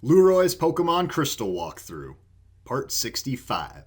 Lueroi's Pokemon Crystal Walkthrough, Part 65.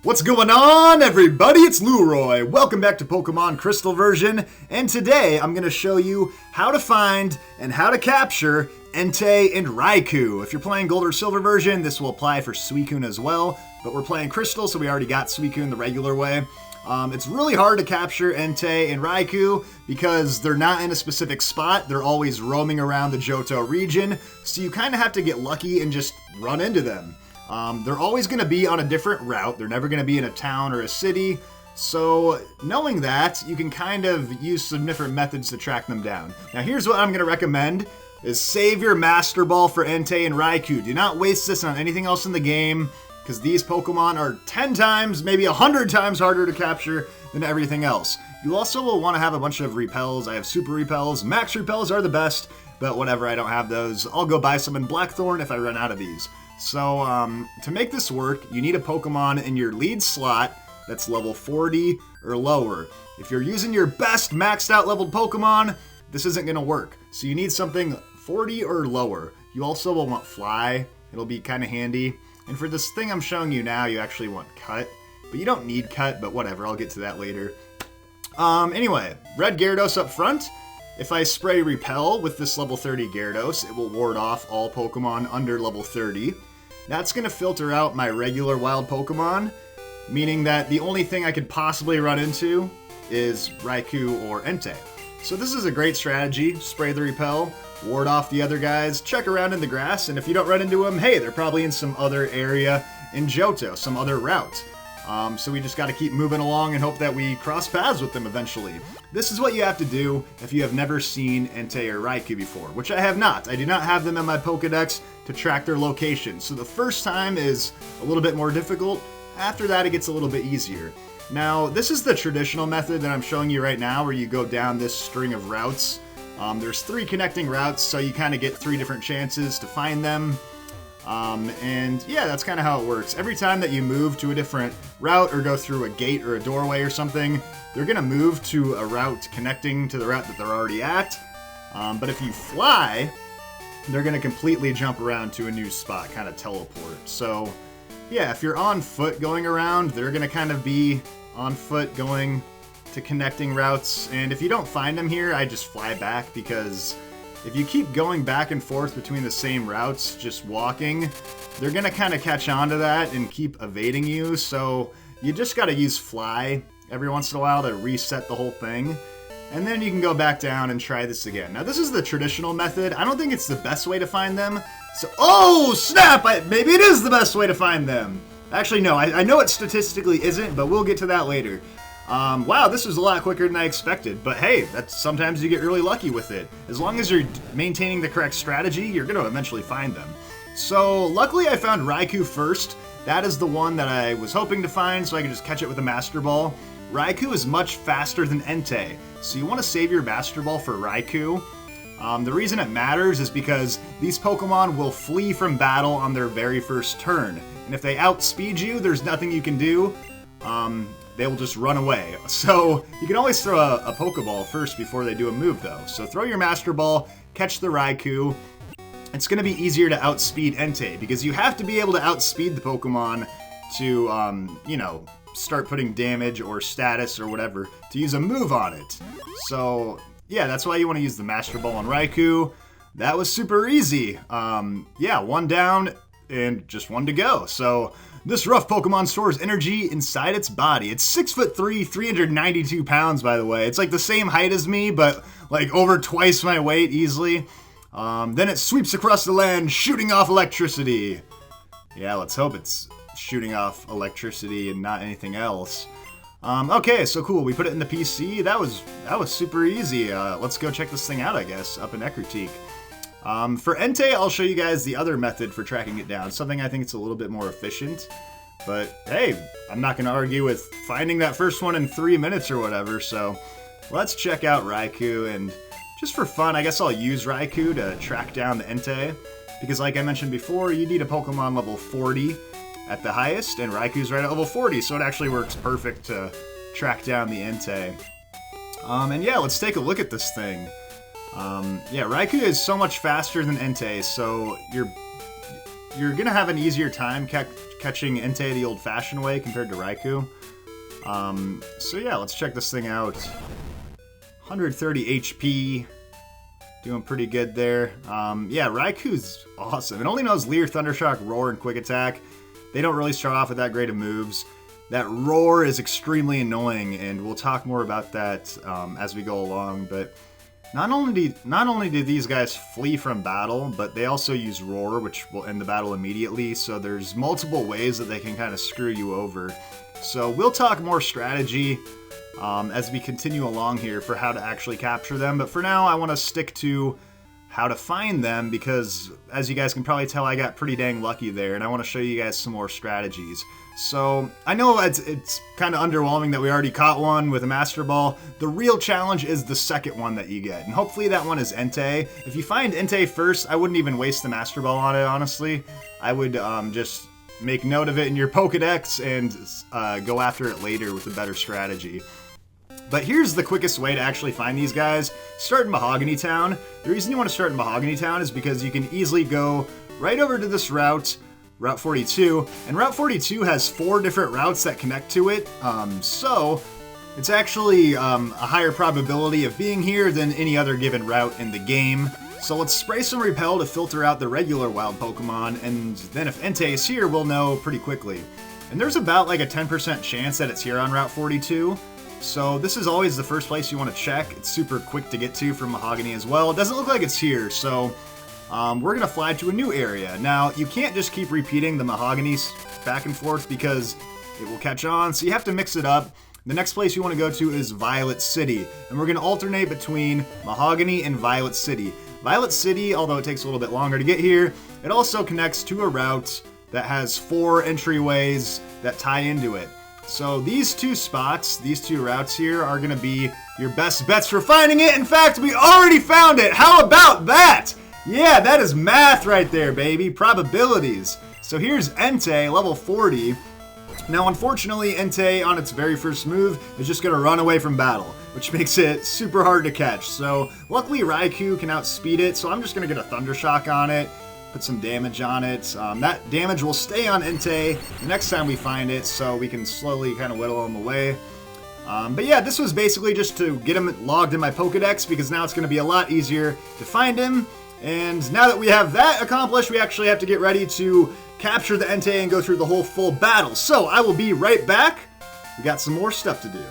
What's going on, everybody? It's Lueroi. Welcome back to Pokemon Crystal version, and today I'm going to show you how to find and how to capture Entei and Rakou. If you're playing Gold or Silver version, this will apply for Suicune as well, but we're playing Crystal, so we already got Suicune the regular way. It's really hard to capture Entei and Raikou because they're not in a specific spot. They're always roaming around the Johto region, so you kind of have to get lucky and just run into them. They're always going to be on a different route. They're never going to be in a town or a city. So knowing that, you can kind of use some different methods to track them down. Now here's what I'm going to recommend is save your Master Ball for Entei and Raikou. Do not waste this on anything else in the game, because these Pokemon are 10 times, maybe 100 times harder to capture than everything else. You also will want to have a bunch of repels. I have super repels. Max repels are the best, but whatever, I don't have those. I'll go buy some in Blackthorn if I run out of these. So to make this work, you need a Pokemon in your lead slot that's level 40 or lower. If you're using your best maxed out leveled Pokemon, this isn't going to work. So you need something 40 or lower. You also will want Fly. It'll be kind of handy. And for this thing I'm showing you now, you actually want Cut. But you don't need Cut, but whatever, I'll get to that later. Anyway, red Gyarados up front. If I spray Repel with this level 30 Gyarados, it will ward off all Pokemon under level 30. That's going to filter out my regular wild Pokemon, meaning that the only thing I could possibly run into is Raikou or Entei. So this is a great strategy. Spray the Repel, ward off the other guys, check around in the grass, and if you don't run into them, hey, they're probably in some other area in Johto, some other route. So we just got to keep moving along and hope that we cross paths with them eventually. This is what you have to do if you have never seen Entei or Raikou before, which I have not. I do not have them in my Pokedex to track their location. So the first time is a little bit more difficult. After that, it gets a little bit easier. Now, this is the traditional method that I'm showing you right now, where you go down this string of routes. There's 3 connecting routes, so you kind of get 3 different chances to find them. And yeah, that's kind of how it works. Every time that you move to a different route or go through a gate or a doorway or something, they're going to move to a route connecting to the route that they're already at. But if you fly, they're going to completely jump around to a new spot, kind of teleport. So yeah, if you're on foot going around, they're going to kind of be on foot going to connecting routes. And if you don't find them here, I just fly back, because if you keep going back and forth between the same routes, just walking, they're going to kind of catch on to that and keep evading you. So you just got to use Fly every once in a while to reset the whole thing. And then you can go back down and try this again. Now, this is the traditional method. I don't think it's the best way to find them. So, oh, snap! Maybe it is the best way to find them. Actually, no, I know it statistically isn't, but we'll get to that later. Wow, this was a lot quicker than I expected, but hey, that's sometimes you get really lucky with it. As long as you're maintaining the correct strategy, you're going to eventually find them. So, luckily I found Raikou first. That is the one that I was hoping to find, so I could just catch it with a Master Ball. Raikou is much faster than Entei, so you want to save your Master Ball for Raikou. The reason it matters is because these Pokemon will flee from battle on their very first turn, and if they outspeed you, there's nothing you can do. They will just run away. So you can always throw a Pokeball first before they do a move, though. So throw your Master Ball, catch the Raikou. It's going to be easier to outspeed Entei, because you have to be able to outspeed the Pokemon to, you know, start putting damage or status or whatever to use a move on it. So yeah, that's why you want to use the Master Ball on Raikou. That was super easy. Yeah, 1 down and just 1 to go. So this rough Pokemon stores energy inside its body. It's 6'3", 392 pounds, by the way. It's like the same height as me, but like over twice my weight easily. Then it sweeps across the land, shooting off electricity. Yeah, let's hope it's shooting off electricity and not anything else. Okay, so cool. We put it in the PC. That was super easy. Let's go check this thing out, I guess, up in Ecruteak. For Entei, I'll show you guys the other method for tracking it down. Something I think it's a little bit more efficient. But hey, I'm not going to argue with finding that first one in 3 minutes or whatever. So let's check out Raikou. And just for fun, I guess I'll use Raikou to track down the Entei. Because like I mentioned before, you need a Pokemon level 40 at the highest. And Raikou's right at level 40. So it actually works perfect to track down the Entei. And yeah, let's take a look at this thing. Yeah, Raikou is so much faster than Entei, so you're gonna have an easier time catching Entei the old-fashioned way compared to Raikou. So yeah, let's check this thing out. 130 HP, doing pretty good there. Yeah, Raikou's awesome. It only knows Leer, Thundershock, Roar, and Quick Attack. They don't really start off with that great of moves. That Roar is extremely annoying, and we'll talk more about that as we go along, but not only do these guys flee from battle, but they also use Roar, which will end the battle immediately, so there's multiple ways that they can kind of screw you over. So we'll talk more strategy as we continue along here for how to actually capture them, but for now I want to stick to how to find them because, as you guys can probably tell, I got pretty dang lucky there, and I want to show you guys some more strategies. So, I know it's kind of underwhelming that we already caught one with a Master Ball. The real challenge is the second one that you get, and hopefully that one is Entei. If you find Entei first, I wouldn't even waste the Master Ball on it, honestly. I would just make note of it in your Pokedex and go after it later with a better strategy. But here's the quickest way to actually find these guys. Start in Mahogany Town. The reason you want to start in Mahogany Town is because you can easily go right over to this route, Route 42, and Route 42 has 4 different routes that connect to it, so it's actually a higher probability of being here than any other given route in the game. So let's spray some Repel to filter out the regular wild Pokemon, and then if Entei is here, we'll know pretty quickly. And there's about like a 10% chance that it's here on Route 42, so this is always the first place you want to check. It's super quick to get to from Mahogany as well. It doesn't look like it's here, so we're going to fly to a new area. Now, you can't just keep repeating the Mahoganys back and forth because it will catch on, so you have to mix it up. The next place you want to go to is Violet City, and we're going to alternate between Mahogany and Violet City. Violet City, although it takes a little bit longer to get here, it also connects to a route that has 4 entryways that tie into it. So these 2 spots, these 2 routes here are going to be your best bets for finding it. In fact, we already found it! How about that? Yeah, that is math right there, baby. Probabilities. So here's Entei, level 40. Now, unfortunately, Entei, on its very first move, is just going to run away from battle, which makes it super hard to catch. So, luckily, Raikou can outspeed it, so I'm just going to get a Thunder Shock on it, put some damage on it. That damage will stay on Entei the next time we find it, so we can slowly kind of whittle him away. But yeah, this was basically just to get him logged in my Pokedex, because now it's going to be a lot easier to find him. And now that we have that accomplished, we actually have to get ready to capture the Entei and go through the whole full battle. So I will be right back. We got some more stuff to do.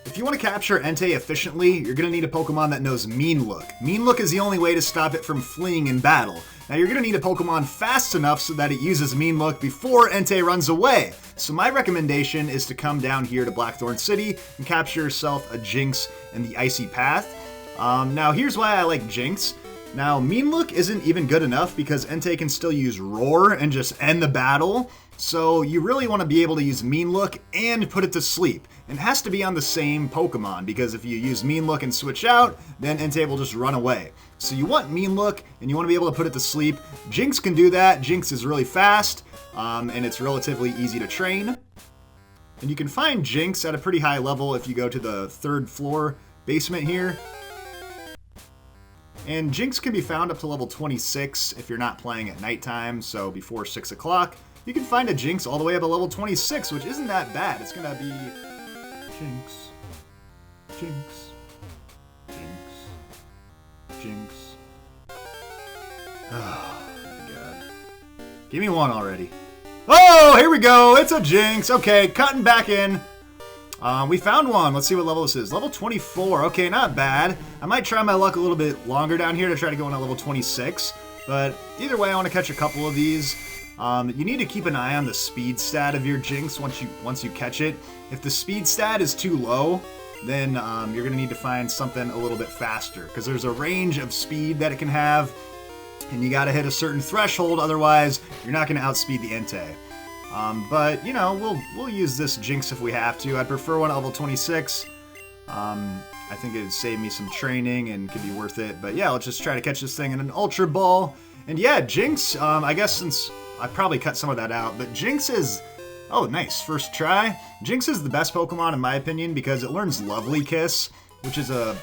If you want to capture Entei efficiently, you're going to need a Pokemon that knows Mean Look. Mean Look is the only way to stop it from fleeing in battle. Now you're going to need a Pokemon fast enough so that it uses Mean Look before Entei runs away. So my recommendation is to come down here to Blackthorn City and capture yourself a Jynx in the Icy Path. Now here's why I like Jynx. Now, Mean Look isn't even good enough because Entei can still use Roar and just end the battle, so you really want to be able to use Mean Look and put it to sleep. And it has to be on the same Pokemon, because if you use Mean Look and switch out, then Entei will just run away. So you want Mean Look, and you want to be able to put it to sleep. Jynx can do that. Jynx is really fast, and it's relatively easy to train. And you can find Jynx at a pretty high level if you go to the 3rd floor basement here. And Jynx can be found up to level 26 if you're not playing at nighttime, so before 6 o'clock. You can find a Jynx all the way up to level 26, which isn't that bad. It's gonna be Jynx, Jynx, Jynx, Jynx. Oh, my God. Give me one already. Oh, here we go. It's a Jynx. Okay, cutting back in. We found one. Let's see what level this is. Level 24. Okay, not bad. I might try my luck a little bit longer down here to try to go on a level 26. But either way, I want to catch a couple of these. You need to keep an eye on the speed stat of your Jynx once you catch it. If the speed stat is too low, then you're going to need to find something a little bit faster, because there's a range of speed that it can have, and you got to hit a certain threshold, otherwise you're not going to outspeed the Entei. But, you know, we'll use this Jynx if we have to. I'd prefer one at level 26. I think it would save me some training and could be worth it. But yeah, let's just try to catch this thing in an Ultra Ball. And yeah, Jynx, I guess since I probably cut some of that out, but Jynx is... Oh, nice. First try. Jynx is the best Pokemon in my opinion because it learns Lovely Kiss, which is a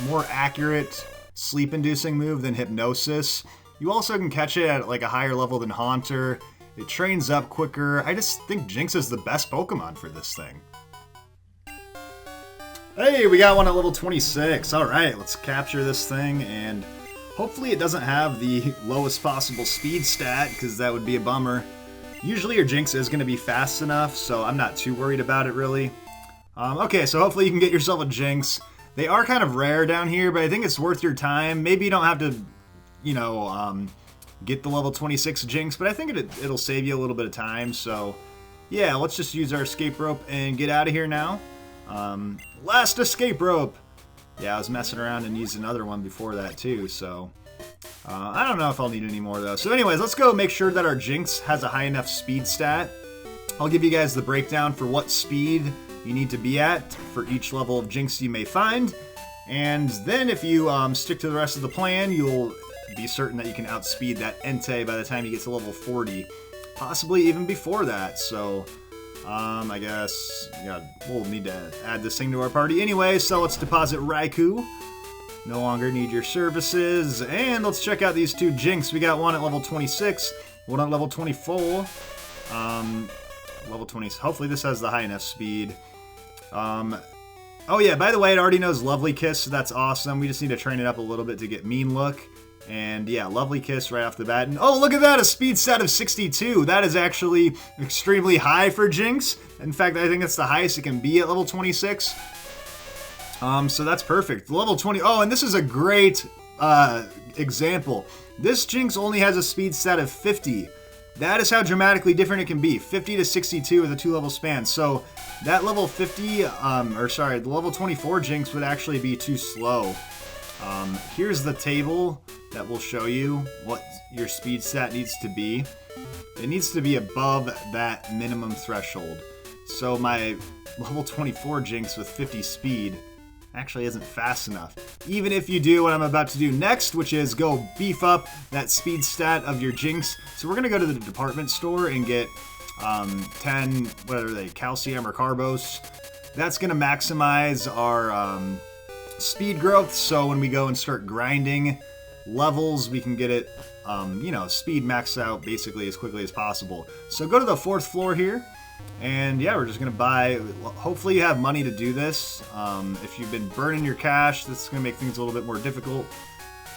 more accurate sleep-inducing move than Hypnosis. You also can catch it at like a higher level than Haunter. It trains up quicker. I just think Jinx is the best Pokemon for this thing. Hey, we got one at level 26. Alright, let's capture this thing, and hopefully it doesn't have the lowest possible speed stat, because that would be a bummer. Usually your Jinx is going to be fast enough, so I'm not too worried about it really. Okay, so hopefully you can get yourself a Jinx. They are kind of rare down here, but I think it's worth your time. Maybe you don't have to, you know, get the level 26 Jinx, but I think it'll save you a little bit of time, so yeah, let's just use our escape rope and get out of here now. Last escape rope! Yeah, I was messing around and used another one before that too, so I don't know if I'll need any more though. So anyways, let's go make sure that our Jinx has a high enough speed stat. I'll give you guys the breakdown for what speed you need to be at for each level of Jinx you may find, and then if you stick to the rest of the plan, you'll be certain that you can outspeed that Entei by the time you get to level 40, possibly even before that. So I guess we'll need to add this thing to our party anyway, so let's deposit Raikou. No longer need your services, and let's check out these two Jinx. We got one at level 26, one at level 24. Level 20. Hopefully this has the high enough speed. Oh yeah, by the way, it already knows Lovely Kiss, so that's awesome. We just need to train it up a little bit to get Mean Look. And yeah, Lovely Kiss right off the bat. And oh, look at that, a speed stat of 62. That is actually extremely high for Jinx. In fact, I think that's the highest it can be at level 26. So that's perfect. Level 20. Oh, and this is a great example. This Jinx only has a speed stat of 50. That is how dramatically different it can be. 50 to 62 with a 2-level span. So that level 50, the level 24 Jinx would actually be too slow. Here's the table that will show you what your speed stat needs to be. It needs to be above that minimum threshold. So my level 24 Jinx with 50 speed actually isn't fast enough. Even if you do what I'm about to do next, which is go beef up that speed stat of your Jinx. So we're gonna go to the department store and get 10, what are they, calcium or carbos. That's gonna maximize our speed growth, so when we go and start grinding levels, we can get it, you know, speed maxed out basically as quickly as possible. So go to the 4th floor here, and yeah, we're just gonna buy. Hopefully you have money to do this. If you've been burning your cash, this is gonna make things a little bit more difficult.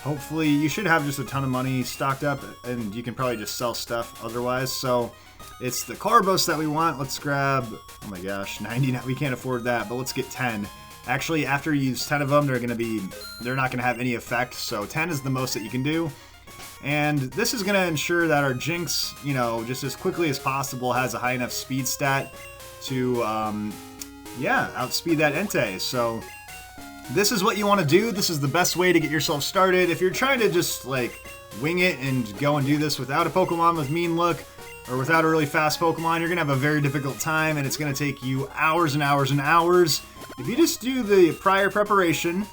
Hopefully you should have just a ton of money stocked up, and you can probably just sell stuff otherwise. So it's the carbos that we want. Let's grab, oh my gosh, 90. We can't afford that, but let's get 10. Actually, after you use 10 of them, they're not gonna have any effect. So 10 is the most that you can do. And this is going to ensure that our Jinx, you know, just as quickly as possible has a high enough speed stat to, yeah, outspeed that Entei. So this is what you want to do. This is the best way to get yourself started. If you're trying to just, like, wing it and go and do this without a Pokemon with Mean Look or without a really fast Pokemon, you're going to have a very difficult time, and it's going to take you hours and hours and hours. If you just do the prior preparation,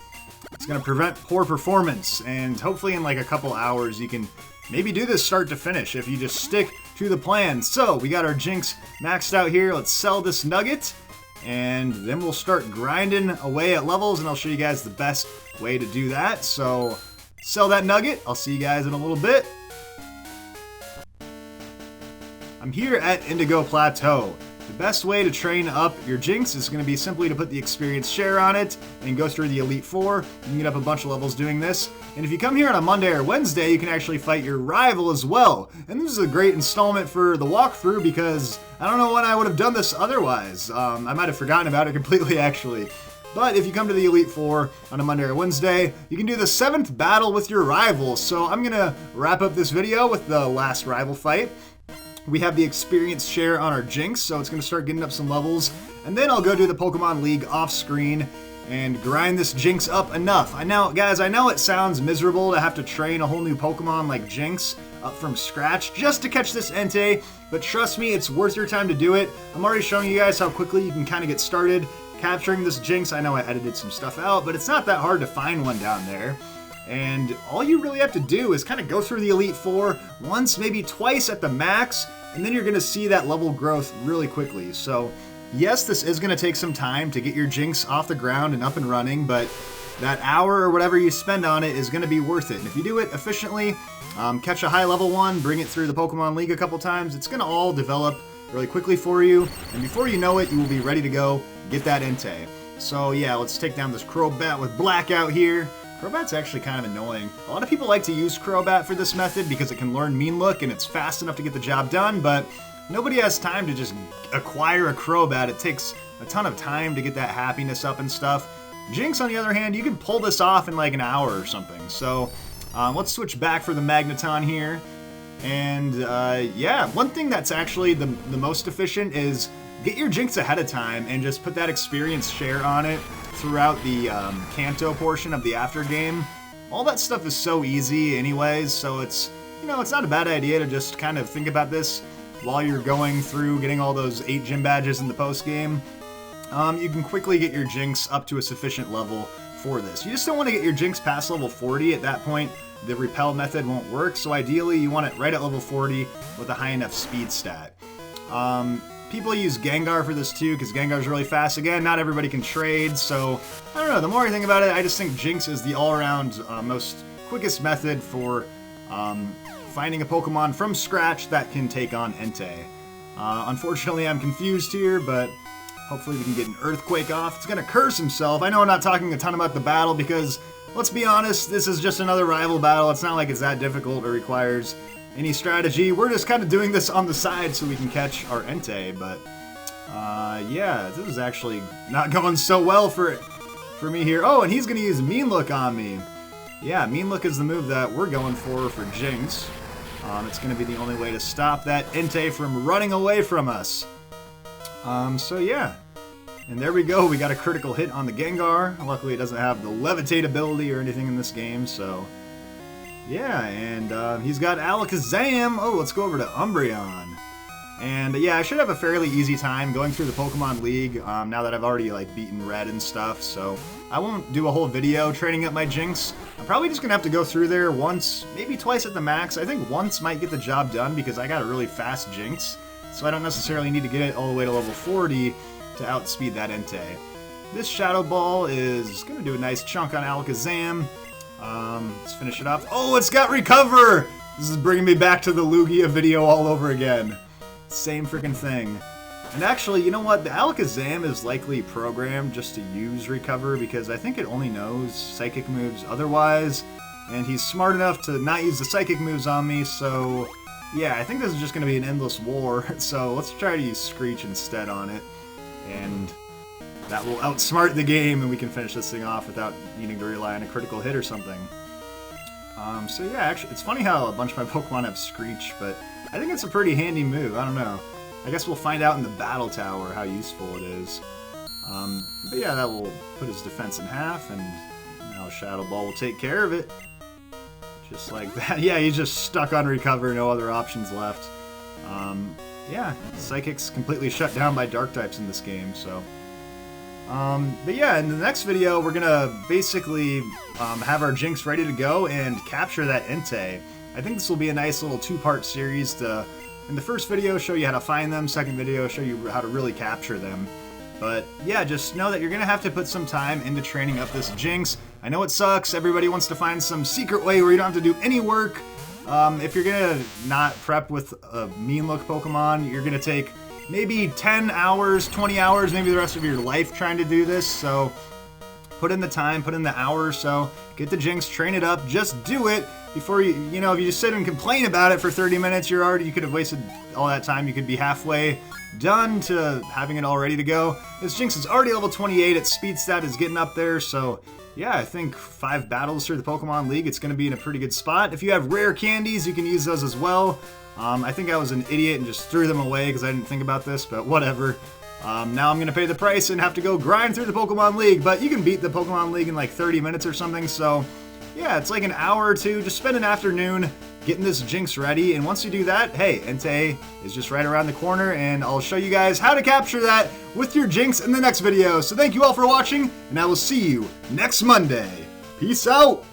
it's going to prevent poor performance, and hopefully in like a couple hours you can maybe do this start to finish if you just stick to the plan. So we got our Jinx maxed out here. Let's sell this nugget, and then we'll start grinding away at levels, and I'll show you guys the best way to do that. So sell that nugget. I'll see you guys in a little bit. I'm here at Indigo Plateau. The best way to train up your Jinx is going to be simply to put the experience share on it and go through the Elite Four. You can get up a bunch of levels doing this. And if you come here on a Monday or Wednesday, you can actually fight your rival as well. And this is a great installment for the walkthrough because I don't know when I would have done this otherwise. I might have forgotten about it completely actually. But if you come to the Elite Four on a Monday or Wednesday, you can do the 7th battle with your rival. So I'm going to wrap up this video with the last rival fight. We have the experience share on our Jinx, so it's going to start getting up some levels. And then I'll go do the Pokemon League off screen and grind this Jinx up enough. Guys, I know it sounds miserable to have to train a whole new Pokemon like Jinx up from scratch just to catch this Entei, but trust me, it's worth your time to do it. I'm already showing you guys how quickly you can kind of get started capturing this Jinx. I know I edited some stuff out, but it's not that hard to find one down there. And all you really have to do is kind of go through the Elite Four once, maybe twice at the max, and then you're going to see that level growth really quickly. So yes, this is going to take some time to get your Jinx off the ground and up and running, but that hour or whatever you spend on it is going to be worth it. And if you do it efficiently, catch a high level one, bring it through the Pokemon League a couple times, it's going to all develop really quickly for you. And before you know it, you will be ready to go get that Entei. So yeah, let's take down this Crobat with Blackout here. Crobat's actually kind of annoying. A lot of people like to use Crobat for this method because it can learn Mean Look and it's fast enough to get the job done, but nobody has time to just acquire a Crobat. It takes a ton of time to get that happiness up and stuff. Jinx, on the other hand, you can pull this off in like an hour or something. So let's switch back for the Magneton here. And yeah, one thing that's actually the most efficient is get your Jinx ahead of time and just put that experience share on it throughout the Kanto portion of the after game. All that stuff is so easy anyways, so it's, you know, it's not a bad idea to just kind of think about this while you're going through getting all those 8 gym badges in the post game. You can quickly get your Jinx up to a sufficient level for this. You just don't want to get your Jinx past level 40. At that point, the repel method won't work, so ideally you want it right at level 40 with a high enough speed stat. People use Gengar for this too, because Gengar's really fast. Again, not everybody can trade, so I don't know. The more I think about it, I just think Jinx is the all-around most quickest method for finding a Pokemon from scratch that can take on Entei. Unfortunately, I'm confused here, but hopefully we can get an Earthquake off. It's gonna curse himself. I know I'm not talking a ton about the battle because, let's be honest, this is just another rival battle. It's not like it's that difficult or requires any strategy. We're just kind of doing this on the side so we can catch our Entei, but yeah, this is actually not going so well for me here. Oh, and he's gonna use Mean Look on me. Yeah, Mean Look is the move that we're going for Jinx. It's gonna be the only way to stop that Entei from running away from us. So yeah, and there we go. We got a critical hit on the Gengar. Luckily, it doesn't have the Levitate ability or anything in this game, so yeah, and he's got Alakazam. Oh, let's go over to Umbreon. And yeah, I should have a fairly easy time going through the Pokemon League now that I've already like beaten Red and stuff, so I won't do a whole video training up my Jinx. I'm probably just gonna have to go through there once, maybe twice at the max. I think once might get the job done because I got a really fast Jinx, so I don't necessarily need to get it all the way to level 40 to outspeed that Entei. This Shadow Ball is gonna do a nice chunk on Alakazam. Let's finish it off. Oh, it's got Recover! This is bringing me back to the Lugia video all over again. Same freaking thing. And actually, you know what? The Alakazam is likely programmed just to use Recover because I think it only knows Psychic moves otherwise. And he's smart enough to not use the Psychic moves on me, so yeah, I think this is just going to be an endless war. So let's try to use Screech instead on it. And that will outsmart the game and we can finish this thing off without needing to rely on a critical hit or something. So yeah, actually, it's funny how a bunch of my Pokemon have Screech, but I think it's a pretty handy move. I don't know. I guess we'll find out in the Battle Tower how useful it is. But yeah, that will put his defense in half, and now Shadow Ball will take care of it. Just like that. Yeah, he's just stuck on Recover, no other options left. Yeah, Psychic's completely shut down by Dark types in this game, so... but yeah, in the next video, we're gonna basically have our Jinx ready to go and capture that Entei. I think this will be a nice little 2-part series to, in the first video, show you how to find them, second video, show you how to really capture them. But yeah, just know that you're gonna have to put some time into training up this Jinx. I know it sucks, everybody wants to find some secret way where you don't have to do any work. If you're gonna not prep with a Mean Look Pokemon, you're gonna take maybe 10 hours, 20 hours, maybe the rest of your life trying to do this, so put in the time, put in the hour or so, get the Jinx, train it up, just do it before you know, if you just sit and complain about it for 30 minutes, you could have wasted all that time. You could be halfway done to having it all ready to go. This Jinx is already level 28, its speed stat is getting up there, so yeah, I think 5 battles through the Pokemon League, it's going to be in a pretty good spot. If you have rare candies, you can use those as well. I think I was an idiot and just threw them away because I didn't think about this, but whatever. Now I'm going to pay the price and have to go grind through the Pokemon League, but you can beat the Pokemon League in like 30 minutes or something, so yeah, it's like an hour or two. Just spend an afternoon getting this Jinx ready, and once you do that, hey, Entei is just right around the corner, and I'll show you guys how to capture that with your Jinx in the next video. So thank you all for watching, and I will see you next Monday. Peace out!